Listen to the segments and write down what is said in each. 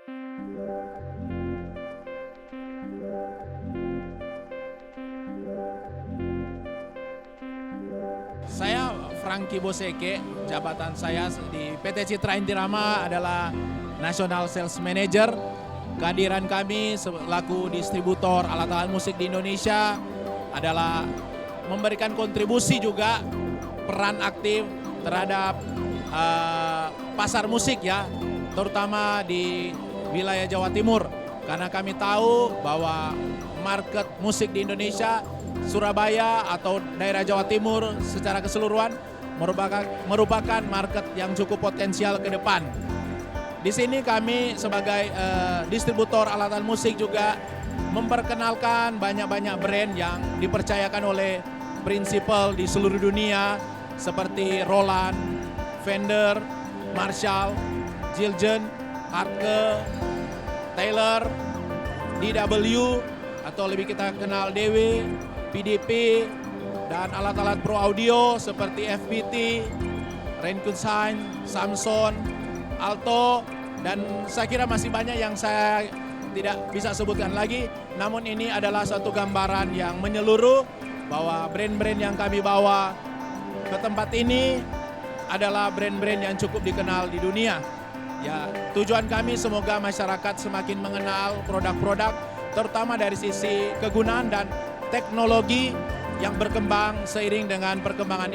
Saya Franky Boseke, jabatan saya di PT Citra Intirama adalah National Sales Manager. Kehadiran kami selaku distributor alat-alat musik di Indonesia adalah memberikan kontribusi juga peran aktif terhadap pasar musik ya, terutama di wilayah Jawa Timur. Karena kami tahu bahwa market musik di Indonesia, Surabaya atau daerah Jawa Timur secara keseluruhan merupakan market yang cukup potensial ke depan. Di sini kami sebagai distributor alat-alat musik juga memperkenalkan banyak-banyak brand yang dipercayakan oleh prinsipal di seluruh dunia seperti Roland, Fender, Marshall, Zildjian, Hartke, Taylor, DW atau lebih kita kenal DW, PDP, dan alat-alat pro audio seperti FBT, Reinkunsign, Samson, Alto, dan saya kira masih banyak yang saya tidak bisa sebutkan lagi. Namun ini adalah satu gambaran yang menyeluruh bahwa brand-brand yang kami bawa ke tempat ini adalah brand-brand yang cukup dikenal di dunia. Ya, tujuan kami semoga masyarakat semakin mengenal produk-produk terutama dari sisi kegunaan dan teknologi yang berkembang seiring dengan perkembangan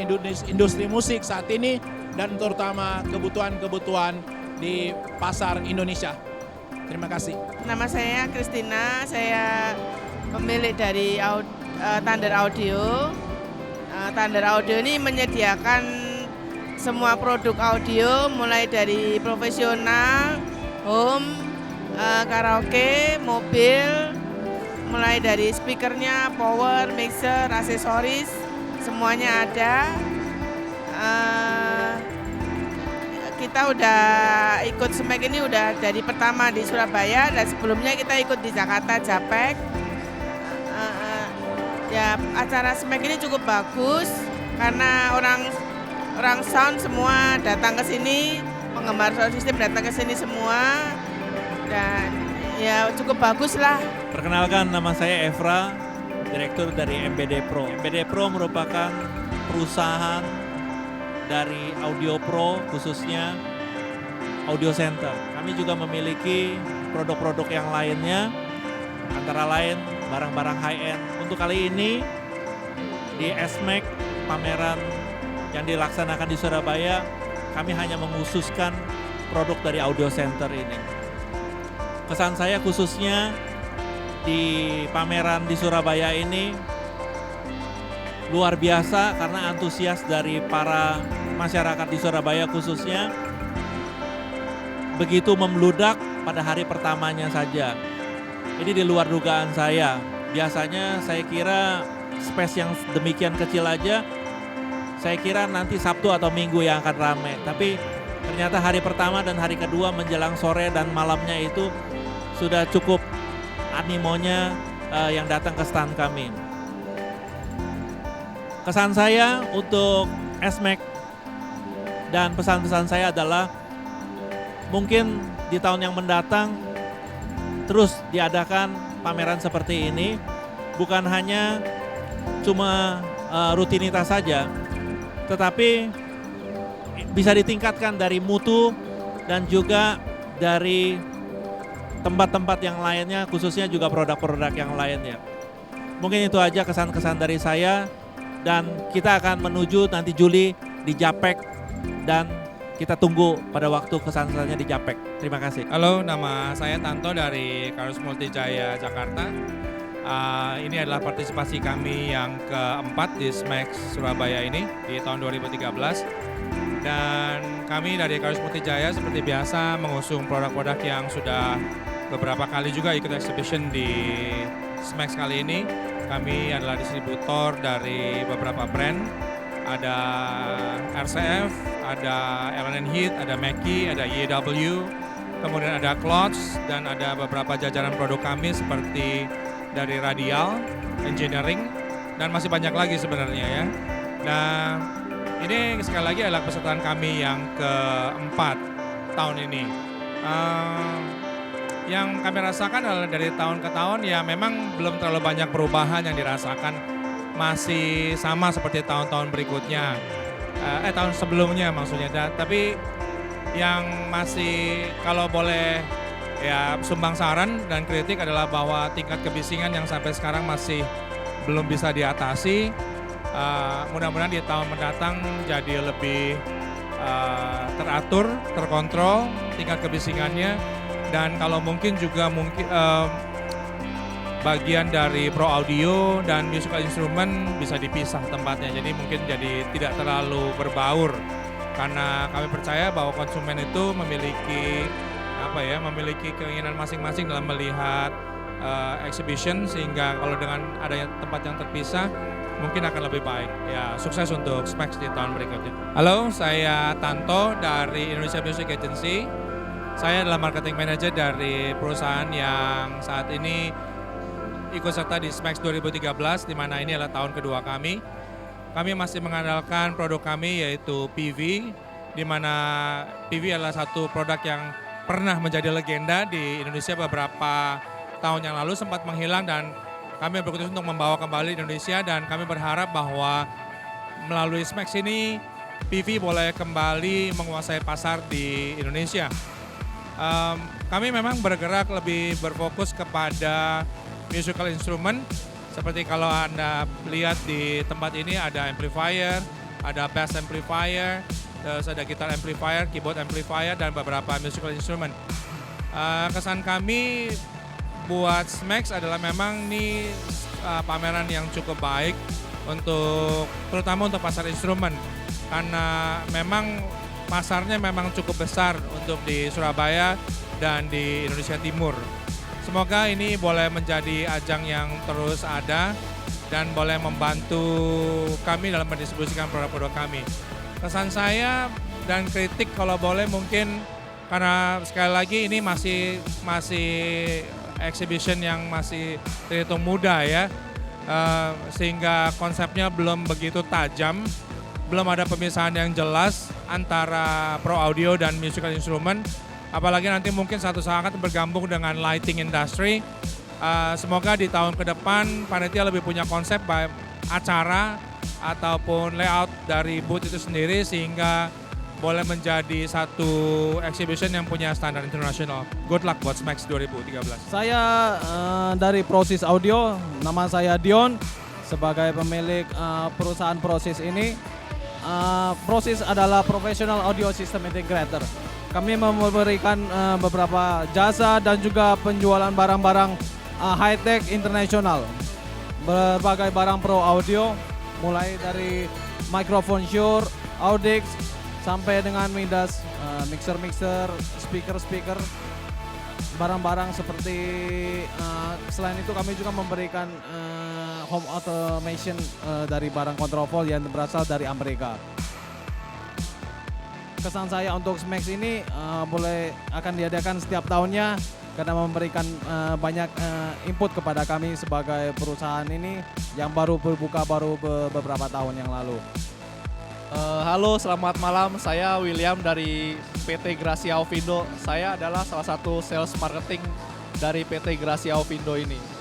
industri musik saat ini dan terutama kebutuhan-kebutuhan di pasar Indonesia. Terima kasih. Nama saya Christina, saya pemilik dari Thunder Audio. Thunder Audio ini menyediakan semua produk audio mulai dari profesional, home, karaoke, mobil, mulai dari speakernya, power, mixer, aksesoris, semuanya ada. Kita udah ikut SMAC ini udah dari pertama di Surabaya dan sebelumnya kita ikut di Jakarta, Japek. Ya, acara SMAC ini cukup bagus karena orang sound semua datang ke sini, penggemar sound system datang ke sini semua, dan ya cukup bagus lah. Perkenalkan, nama saya Evra, Direktur dari MBD Pro. MBD Pro merupakan perusahaan dari Audio Pro, khususnya Audio Center. Kami juga memiliki produk-produk yang lainnya, antara lain barang-barang high-end. Untuk kali ini di SMAC, pameran yang dilaksanakan di Surabaya, kami hanya mengkhususkan produk dari Audio Center ini. Kesan saya khususnya di pameran di Surabaya ini luar biasa karena antusias dari para masyarakat di Surabaya khususnya begitu membludak pada hari pertamanya saja. Ini di luar dugaan saya. Biasanya saya kira space yang demikian kecil aja, saya kira nanti Sabtu atau Minggu yang akan ramai. Tapi ternyata hari pertama dan hari kedua menjelang sore dan malamnya itu sudah cukup animonya yang datang ke stand kami. Kesan saya untuk SMAC dan pesan-pesan saya adalah mungkin di tahun yang mendatang terus diadakan pameran seperti ini, bukan hanya cuma rutinitas saja, tetapi bisa ditingkatkan dari mutu dan juga dari tempat-tempat yang lainnya, khususnya juga produk-produk yang lainnya. Mungkin itu aja kesan-kesan dari saya, dan kita akan menuju nanti Juli di Japek, dan kita tunggu pada waktu kesan-kesannya di Japek. Terima kasih. Halo, nama saya Tanto dari Karus Multijaya Jakarta. Ini adalah partisipasi kami yang keempat di SMAC Surabaya ini di tahun 2013. Dan kami dari Karus Multijaya seperti biasa mengusung produk-produk yang sudah beberapa kali juga ikut exhibition di SMAC kali ini. Kami adalah distributor dari beberapa brand. Ada RCF, ada Allen & Heath, ada Mackie, ada YW, kemudian ada Klotz, dan ada beberapa jajaran produk kami seperti dari Radial, Engineering, dan masih banyak lagi sebenarnya ya. Nah, ini sekali lagi adalah pesertaan kami yang keempat tahun ini. Yang kami rasakan adalah dari tahun ke tahun ya memang belum terlalu banyak perubahan yang dirasakan, masih sama seperti tahun-tahun berikutnya, tahun sebelumnya maksudnya. Tapi yang masih kalau boleh ya sumbang saran dan kritik adalah bahwa tingkat kebisingan yang sampai sekarang masih belum bisa diatasi. Mudah-mudahan di tahun mendatang jadi lebih teratur, terkontrol tingkat kebisingannya. Dan kalau mungkin juga bagian dari pro audio dan musical instrument bisa dipisah tempatnya. Jadi mungkin jadi tidak terlalu berbaur. Karena kami percaya bahwa konsumen itu memiliki keinginan masing-masing dalam melihat exhibition, sehingga kalau dengan adanya tempat yang terpisah mungkin akan lebih baik. Ya, sukses untuk SMAX di tahun berikutnya. Halo, saya Tanto dari Indonesia Music Agency. Saya adalah marketing manager dari perusahaan yang saat ini ikut serta di SMAX 2013, di mana ini adalah tahun kedua kami. Kami masih mengandalkan produk kami yaitu PV, di mana PV adalah satu produk yang pernah menjadi legenda di Indonesia beberapa tahun yang lalu, sempat menghilang, dan kami berkutus untuk membawa kembali Indonesia, dan kami berharap bahwa melalui SMAX ini PV boleh kembali menguasai pasar di Indonesia. Kami memang bergerak lebih berfokus kepada musical instrument, seperti kalau Anda lihat di tempat ini ada amplifier, ada bass amplifier, terus ada guitar amplifier, keyboard amplifier, dan beberapa musical instrument. Kesan kami buat SMAX adalah memang ini pameran yang cukup baik terutama untuk pasar instrumen, karena memang pasarnya memang cukup besar untuk di Surabaya dan di Indonesia Timur. Semoga ini boleh menjadi ajang yang terus ada dan boleh membantu kami dalam mendistribusikan produk-produk kami. Kesan saya dan kritik kalau boleh mungkin, karena sekali lagi ini masih exhibition yang masih terhitung muda ya, sehingga konsepnya belum begitu tajam. Belum ada pemisahan yang jelas antara pro audio dan musical instrument. Apalagi nanti mungkin satu saat bergabung dengan lighting industry. Semoga di tahun ke depan panitia lebih punya konsep baik acara ataupun layout dari booth itu sendiri, sehingga boleh menjadi satu exhibition yang punya standar internasional. Good luck buat SMAX 2013. Saya dari Proses Audio, nama saya Dion, sebagai pemilik perusahaan Proses ini. Proses adalah professional audio system integrator. Kami memberikan beberapa jasa dan juga penjualan barang-barang high-tech internasional. Berbagai barang pro audio, mulai dari microphone Shure, Audix, sampai dengan Midas, mixer-mixer, speaker-speaker, barang-barang seperti selain itu kami juga memberikan home automation dari barang kontrol yang berasal dari Amerika. Kesan saya untuk SMAX ini akan diadakan setiap tahunnya karena memberikan banyak input kepada kami sebagai perusahaan ini yang baru berbuka beberapa tahun yang lalu. Halo, selamat malam. Saya William dari PT Gracia Ovindo. Saya adalah salah satu sales marketing dari PT Gracia Ovindo ini.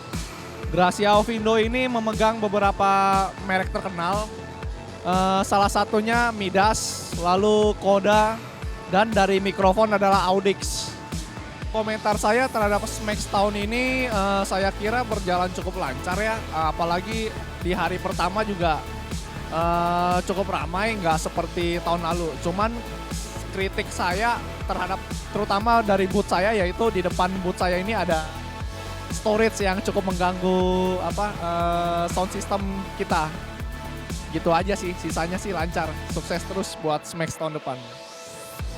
Gracia Ovindo ini memegang beberapa merek terkenal, salah satunya Midas, lalu Koda, dan dari mikrofon adalah Audix. Komentar saya terhadap SMAX tahun ini saya kira berjalan cukup lancar ya, apalagi di hari pertama juga cukup ramai, nggak seperti tahun lalu. Cuman kritik saya terhadap terutama dari booth saya, yaitu di depan booth saya ini ada storage yang cukup mengganggu sound system kita. Gitu aja sih, sisanya sih lancar. Sukses terus buat SMAX tahun depan.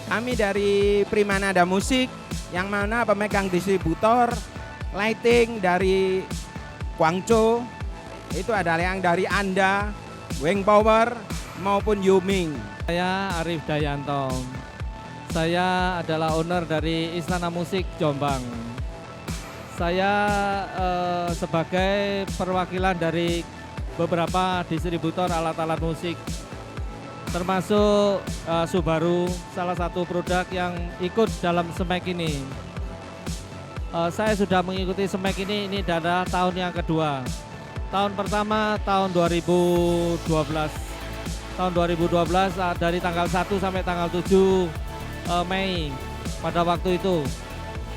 Kami dari Primanada Musik, yang mana pemegang distributor lighting dari Guangzhou. Itu adalah yang dari Anda, Wing Power maupun Yuming. Saya Arif Dayanto. Saya adalah owner dari Istana Musik Jombang. Saya sebagai perwakilan dari beberapa distributor alat-alat musik, termasuk Subaru, salah satu produk yang ikut dalam SMAX ini. Saya sudah mengikuti SMAC ini adalah tahun yang kedua. Tahun pertama tahun 2012. Tahun 2012 dari tanggal 1 sampai tanggal 7 Mei. Pada waktu itu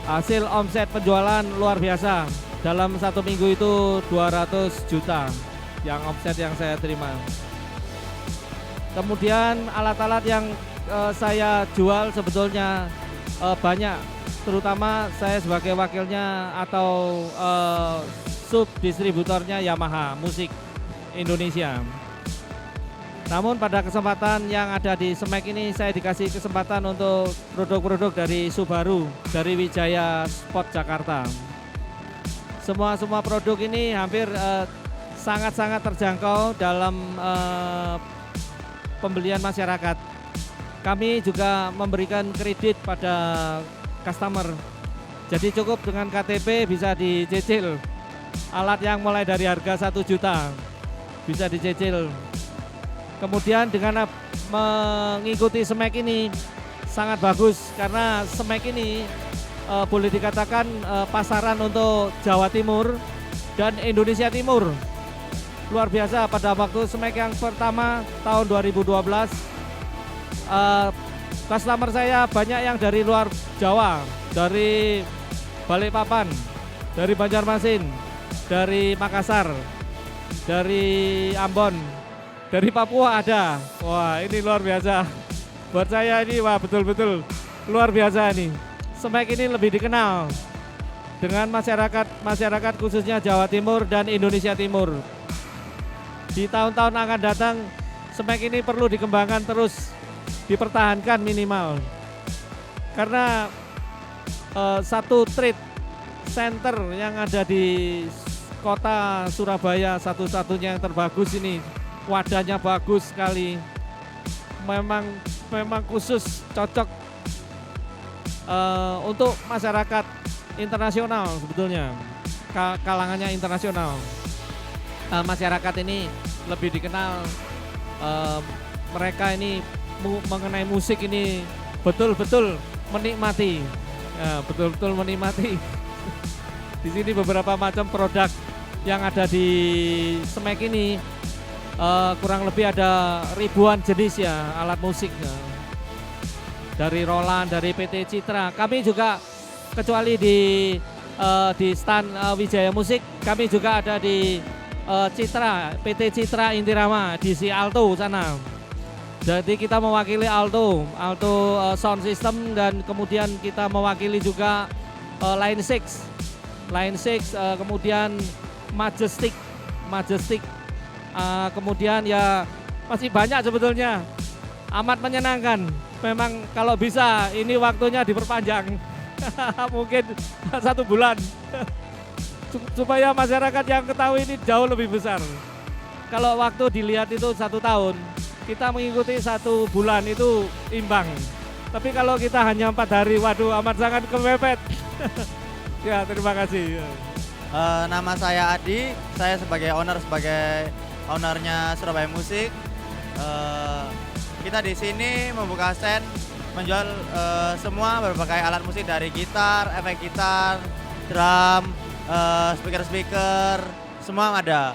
hasil omset penjualan luar biasa. Dalam 1 minggu itu 200 juta yang omset yang saya terima. Kemudian alat-alat yang saya jual sebetulnya banyak, terutama saya sebagai wakilnya atau sub distributornya Yamaha Musik Indonesia. Namun pada kesempatan yang ada di SMAC ini saya dikasih kesempatan untuk produk-produk dari Subaru, dari Wijaya Sport Jakarta. Semua produk ini hampir sangat-sangat terjangkau dalam pembelian masyarakat. Kami juga memberikan kredit pada customer. Jadi cukup dengan KTP bisa dicicil. Alat yang mulai dari harga 1 juta bisa dicicil. Kemudian dengan mengikuti SMAC ini sangat bagus karena SMAC ini boleh dikatakan pasaran untuk Jawa Timur dan Indonesia Timur. Luar biasa pada waktu SMAC yang pertama tahun 2012 customer saya banyak yang dari luar Jawa, dari Balikpapan, dari Banjarmasin, dari Makassar, dari Ambon, dari Papua ada. Wah, ini luar biasa. Buat saya ini wah betul-betul luar biasa nih. SMAC ini lebih dikenal dengan masyarakat khususnya Jawa Timur dan Indonesia Timur. Di tahun-tahun akan datang SMAC ini perlu dikembangkan terus, dipertahankan minimal. Karena satu trade center yang ada di kota Surabaya satu-satunya yang terbagus ini, wadahnya bagus sekali. Memang khusus cocok untuk masyarakat internasional sebetulnya, kalangannya internasional. Masyarakat ini lebih dikenal, mereka ini mengenai musik ini betul-betul menikmati, betul-betul menikmati. Di sini beberapa macam produk yang ada di SMAC ini kurang lebih ada ribuan jenis ya alat musik. Dari Roland, dari PT Citra. Kami juga kecuali di stand Wijaya Musik, kami juga ada di Citra, PT Citra Intirama di si Alto sana. Jadi kita mewakili Alto sound system, dan kemudian kita mewakili juga Line 6, kemudian Majestic, kemudian ya masih banyak sebetulnya. Amat menyenangkan. Memang kalau bisa ini waktunya diperpanjang. Mungkin 1 bulan. Supaya masyarakat yang ketahui ini jauh lebih besar. Kalau waktu dilihat itu 1 tahun, kita mengikuti 1 bulan itu imbang. Tapi kalau kita hanya 4 hari, waduh amat sangat kepepet. Ya, terima kasih. Nama saya Adi, saya sebagai ownernya Surabaya Musik. Kita di sini membuka stand menjual semua berbagai alat musik dari gitar, efek gitar, drum, speaker, semua ada.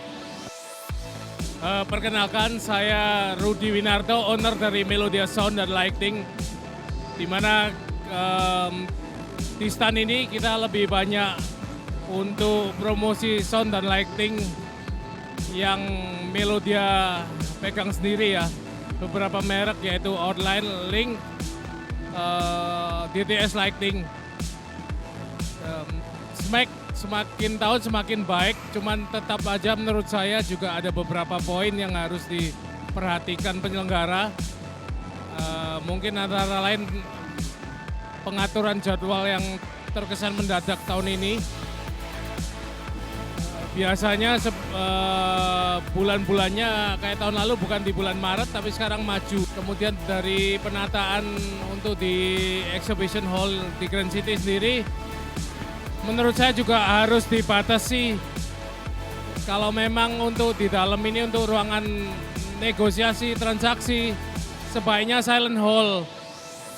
Perkenalkan, saya Rudi Winarto, owner dari Melodia Sound dan Lighting, di mana di stand ini kita lebih banyak untuk promosi sound dan lighting yang Melodia pegang sendiri ya. Beberapa merek yaitu Outline, Link, DTS Lighting. SMAC semakin tahun semakin baik, cuman tetap aja menurut saya juga ada beberapa poin yang harus diperhatikan penyelenggara. Mungkin antara lain pengaturan jadwal yang terkesan mendadak tahun ini. Biasanya bulan-bulannya kayak tahun lalu bukan di bulan Maret tapi sekarang maju. Kemudian dari penataan untuk di Exhibition Hall di Grand City sendiri, menurut saya juga harus dibatasi. Kalau memang untuk di dalam ini untuk ruangan negosiasi, transaksi, sebaiknya silent hall.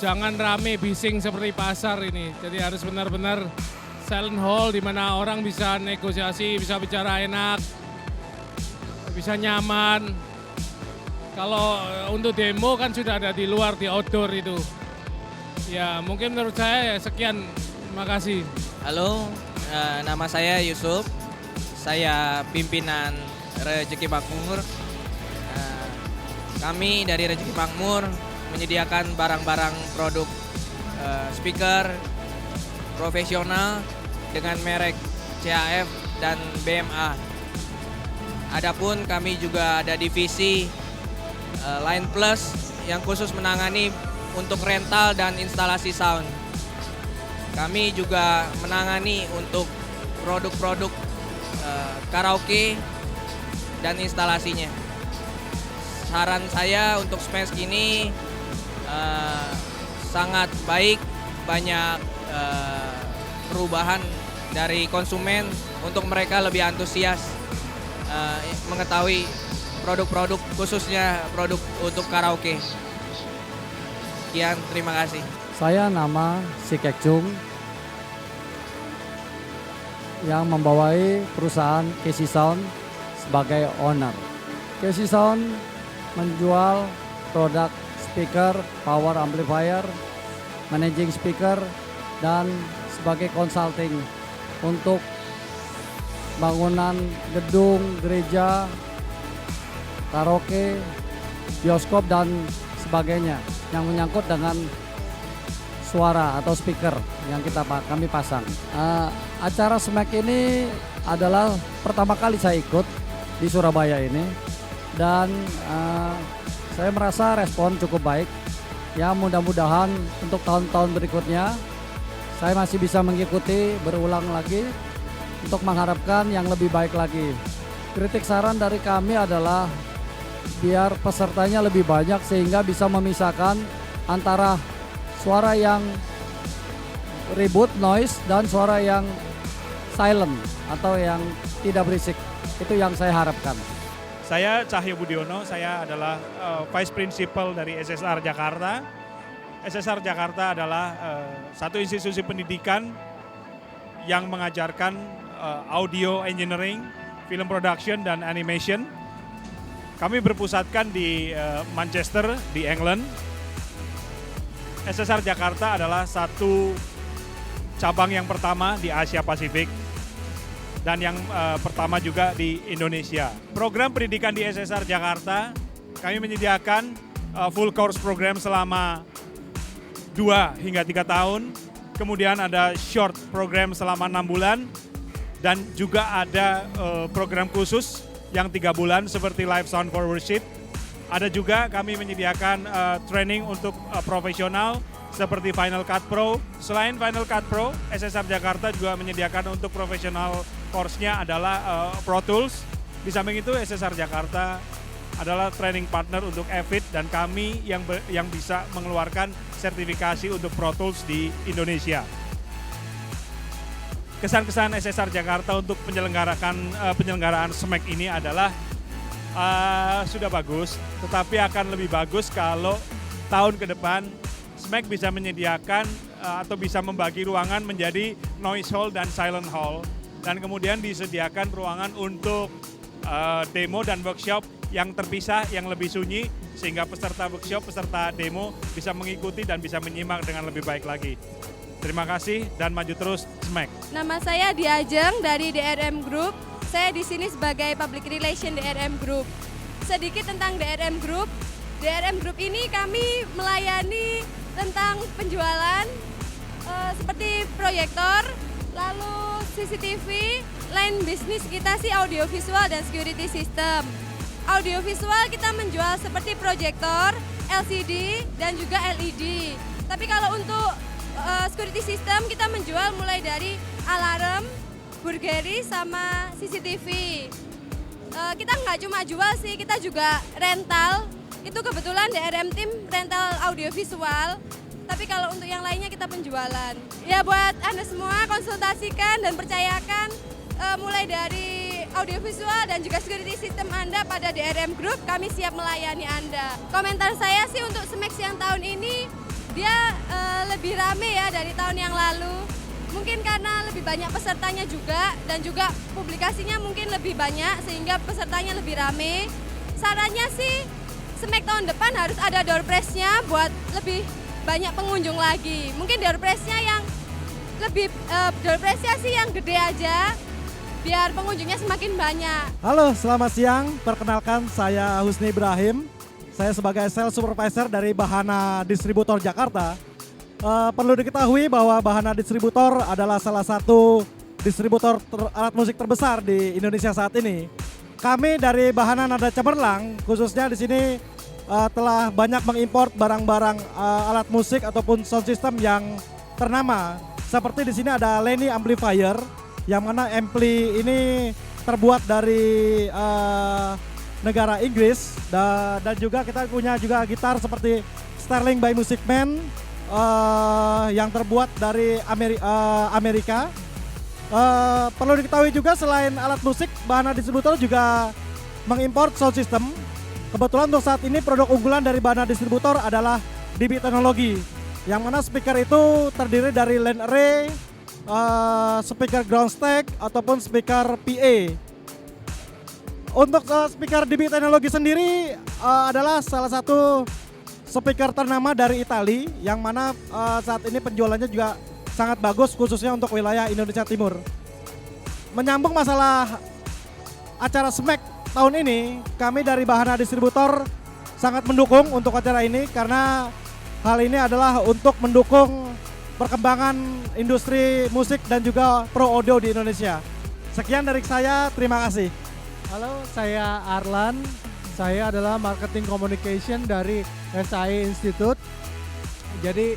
Jangan rame bising seperti pasar ini. Jadi harus benar-benar silent hall di mana orang bisa negosiasi, bisa bicara enak, bisa nyaman. Kalau untuk demo kan sudah ada di luar, di outdoor itu. Ya mungkin menurut saya ya sekian, terima kasih. Halo, nama saya Yusuf, saya pimpinan Rezeki Makmur. Kami dari Rezeki Makmur menyediakan barang-barang produk speaker profesional dengan merek CAF dan BMA. Adapun kami juga ada divisi Line Plus yang khusus menangani untuk rental dan instalasi sound. Kami juga menangani untuk produk-produk karaoke dan instalasinya. Saran saya untuk Smash ini sangat baik, banyak perubahan dari konsumen untuk mereka lebih antusias mengetahui produk-produk, khususnya produk untuk karaoke. Sekian, terima kasih. Saya nama Si Kekcung yang membawai perusahaan Casey Sound sebagai owner. Casey Sound menjual produk speaker, power amplifier, managing speaker, dan sebagai consulting untuk bangunan gedung, gereja, karaoke, bioskop, dan sebagainya yang menyangkut dengan suara atau speaker yang kami pasang. Acara Smack ini adalah pertama kali saya ikut di Surabaya ini, dan saya merasa respon cukup baik. Ya, mudah-mudahan untuk tahun-tahun berikutnya saya masih bisa mengikuti berulang lagi untuk mengharapkan yang lebih baik lagi. Kritik saran dari kami adalah biar pesertanya lebih banyak sehingga bisa memisahkan antara suara yang ribut, noise, dan suara yang silent atau yang tidak berisik. Itu yang saya harapkan. Saya Cahyo Budiono, saya adalah Vice Principal dari SSR Jakarta. SSR Jakarta adalah satu institusi pendidikan yang mengajarkan audio engineering, film production, dan animation. Kami berpusatkan di Manchester, di England. SSR Jakarta adalah satu cabang yang pertama di Asia Pasifik dan yang pertama juga di Indonesia. Program pendidikan di SSR Jakarta, kami menyediakan full course program selama 2 hingga 3 tahun. Kemudian ada short program selama 6 bulan dan juga ada program khusus yang 3 bulan seperti Live Sound for Worship. Ada juga kami menyediakan training untuk profesional seperti Final Cut Pro. Selain Final Cut Pro, SSR Jakarta juga menyediakan untuk profesional course-nya adalah Pro Tools. Di samping itu SSR Jakarta adalah training partner untuk EVIT dan kami yang bisa mengeluarkan sertifikasi untuk Pro Tools di Indonesia. Kesan-kesan SSR Jakarta untuk penyelenggaraan Smack ini adalah sudah bagus, tetapi akan lebih bagus kalau tahun ke depan Smack bisa menyediakan atau bisa membagi ruangan menjadi noise hall dan silent hall, dan kemudian disediakan ruangan untuk demo dan workshop yang terpisah, yang lebih sunyi, sehingga peserta workshop, peserta demo bisa mengikuti dan bisa menyimak dengan lebih baik lagi. Terima kasih dan maju terus Smack. Nama saya Diajeng dari DRM Group. Saya di sini sebagai Public Relation DRM Group. Sedikit tentang DRM Group. DRM Group ini kami melayani tentang penjualan seperti proyektor, lalu CCTV, line bisnis kita sih audiovisual dan security system. Audiovisual kita menjual seperti proyektor, LCD, dan juga LED. Tapi kalau untuk security system kita menjual mulai dari alarm, burglary, sama CCTV. Kita nggak cuma jual sih, kita juga rental. Itu kebetulan DRM tim rental audiovisual. Tapi kalau untuk yang lainnya kita penjualan. Ya buat Anda semua konsultasikan dan percayakan mulai dari audiovisual dan juga security system Anda pada DRM Group, kami siap melayani Anda. Komentar saya sih untuk Smack yang tahun ini dia lebih rame ya dari tahun yang lalu. mungkin karena lebih banyak pesertanya juga dan juga publikasinya mungkin lebih banyak sehingga pesertanya lebih rame. Sarannya sih Smack tahun depan harus ada door prize-nya buat lebih banyak pengunjung lagi. Mungkin door prize-nya yang lebih door prize-nya sih yang gede aja biar pengunjungnya semakin banyak. Halo, selamat siang. Perkenalkan saya Husni Ibrahim. Saya sebagai sales supervisor dari Bahana Distributor Jakarta. Perlu diketahui bahwa Bahana Distributor adalah salah satu distributor alat musik terbesar di Indonesia saat ini. Kami dari Bahana Nada Cemerlang, khususnya di sini telah banyak mengimpor barang-barang alat musik ataupun sound system yang ternama. Seperti di sini ada Lenny Amplifier, yang mana ampli ini terbuat dari negara Inggris, dan juga kita punya juga gitar seperti Sterling by Music Man yang terbuat dari Amerika. Perlu diketahui juga selain alat musik, Bahana Distributor juga mengimpor sound system. Kebetulan untuk saat ini produk unggulan dari Bahana Distributor adalah DB Teknologi, yang mana speaker itu terdiri dari line array, speaker ground stack ataupun speaker PA. Untuk speaker DB Teknologi sendiri adalah salah satu speaker ternama dari Italia, yang mana saat ini penjualannya juga sangat bagus khususnya untuk wilayah Indonesia Timur. Menyambung masalah acara Smack tahun ini, kami dari Bahana Distributor sangat mendukung untuk acara ini karena hal ini adalah untuk mendukung perkembangan industri musik dan juga pro audio di Indonesia. Sekian dari saya, terima kasih. Halo, saya Arlan. Saya adalah Marketing Communication dari SI Institute. Jadi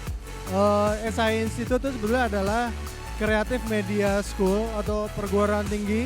SI Institute itu sebenarnya adalah Creative Media School atau perguruan tinggi